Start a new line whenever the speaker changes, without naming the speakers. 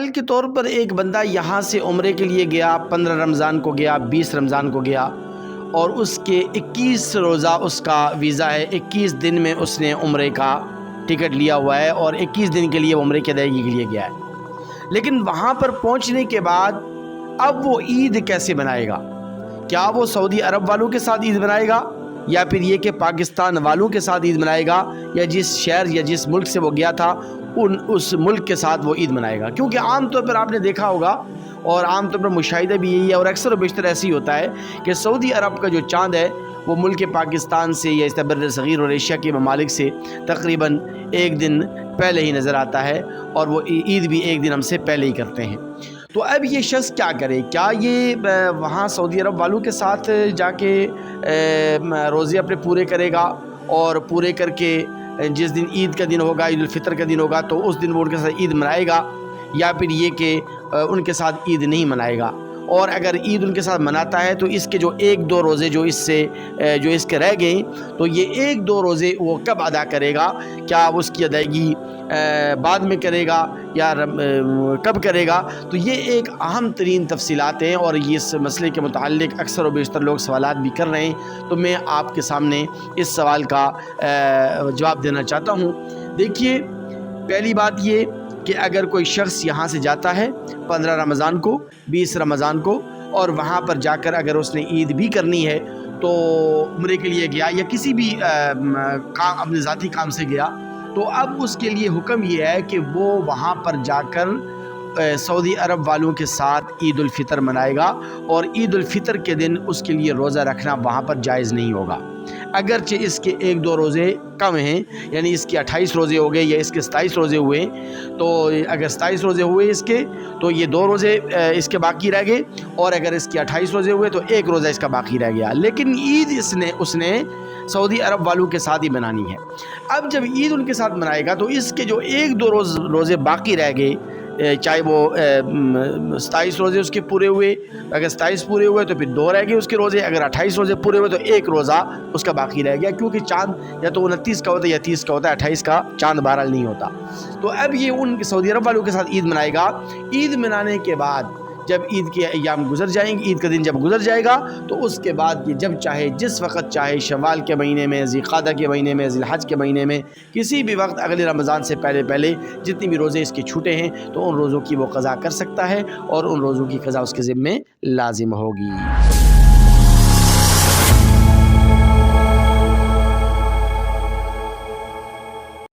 مثال کے طور پر ایک بندہ یہاں سے عمرے کے لیے گیا، 15 رمضان کو گیا، 20 رمضان کو گیا، اور اس کے 21 روزہ اس کا ویزا ہے، 21 دن میں اس نے عمرے کا ٹکٹ لیا ہوا ہے اور 21 دن کے لیے عمرے کی ادائیگی کے لیے گیا ہے۔ لیکن وہاں پر پہنچنے کے بعد اب وہ عید کیسے منائے گا؟ کیا وہ سعودی عرب والوں کے ساتھ عید منائے گا، یا پھر یہ کہ پاکستان والوں کے ساتھ عید منائے گا، یا جس شہر یا جس ملک سے وہ گیا تھا اس ملک کے ساتھ وہ عید منائے گا؟ کیونکہ عام طور پر آپ نے دیکھا ہوگا اور عام طور پر مشاہدہ بھی یہی ہے اور اکثر و بیشتر ایسے ہی ہوتا ہے کہ سعودی عرب کا جو چاند ہے وہ ملک پاکستان سے یا اس بر صغیر اور ایشیا کے ممالک سے تقریباً ایک دن پہلے ہی نظر آتا ہے، اور وہ عید بھی ایک دن ہم سے پہلے ہی کرتے ہیں۔ تو اب یہ شخص کیا کرے؟ کیا یہ وہاں سعودی عرب والوں کے ساتھ جا کے روزے اپنے پورے کرے گا، اور پورے کر کے جس دن عید کا دن ہوگا، عید الفطر کا دن ہوگا، تو اس دن وہ ان کے ساتھ عید منائے گا، یا پھر یہ کہ ان کے ساتھ عید نہیں منائے گا؟ اور اگر عید ان کے ساتھ مناتا ہے تو اس کے جو 1-2 روزے جو اس کے رہ گئے، تو یہ 1-2 روزے وہ کب ادا کرے گا؟ کیا اس کی ادائیگی بعد میں کرے گا یا کب کرے گا؟ تو یہ ایک اہم ترین تفصیلات ہیں، اور یہ اس مسئلے کے متعلق اکثر و بیشتر لوگ سوالات بھی کر رہے ہیں، تو میں آپ کے سامنے اس سوال کا جواب دینا چاہتا ہوں۔ دیکھیے، پہلی بات یہ کہ اگر کوئی شخص یہاں سے جاتا ہے 15 رمضان کو، 20 رمضان کو، اور وہاں پر جا کر اگر اس نے عید بھی کرنی ہے، تو عمرے کے لیے گیا یا کسی بھی کام اپنے ذاتی کام سے گیا، تو اب اس کے لیے حکم یہ ہے کہ وہ وہاں پر جا کر سعودی عرب والوں کے ساتھ عید الفطر منائے گا، اور عید الفطر کے دن اس کے لیے روزہ رکھنا وہاں پر جائز نہیں ہوگا۔ اگرچہ اس کے 1-2 روزے کم ہیں، یعنی اس کے 28 روزے ہو گئے یا اس کے 27 روزے ہوئے، تو اگر 27 روزے ہوئے اس کے، تو یہ 2 روزے اس کے باقی رہ گئے، اور اگر اس کے 28 روزے ہوئے تو 1 روزہ اس کا باقی رہ گیا۔ لیکن عید اس نے سعودی عرب والوں کے ساتھ ہی منانی ہے۔ اب جب عید ان کے ساتھ منائے گا تو اس کے جو 1-2 روزے باقی رہ گئے، چاہے وہ 27 روزے اس کے پورے ہوئے، اگر 27 پورے ہوئے تو پھر 2 رہ گئے اس کے روزے، اگر 28 روزے پورے ہوئے تو 1 روزہ اس کا باقی رہ گیا، کیونکہ چاند یا تو 29 کا ہوتا ہے یا 30 کا ہوتا ہے، 28 کا چاند بہرحال نہیں ہوتا۔ تو اب یہ ان سعودی عرب والوں کے ساتھ عید منائے گا۔ عید منانے کے بعد جب عید کے ایام گزر جائیں گے، عید کا دن جب گزر جائے گا، تو اس کے بعد یہ جب چاہے، جس وقت چاہے، شوال کے مہینے میں، ذی القعدہ کے مہینے میں، ذی الحج کے مہینے میں، کسی بھی وقت اگلے رمضان سے پہلے جتنی بھی روزے اس کے چھوٹے ہیں تو ان روزوں کی وہ قضا کر سکتا ہے، اور ان روزوں کی قضا اس کے ذمے لازم ہوگی۔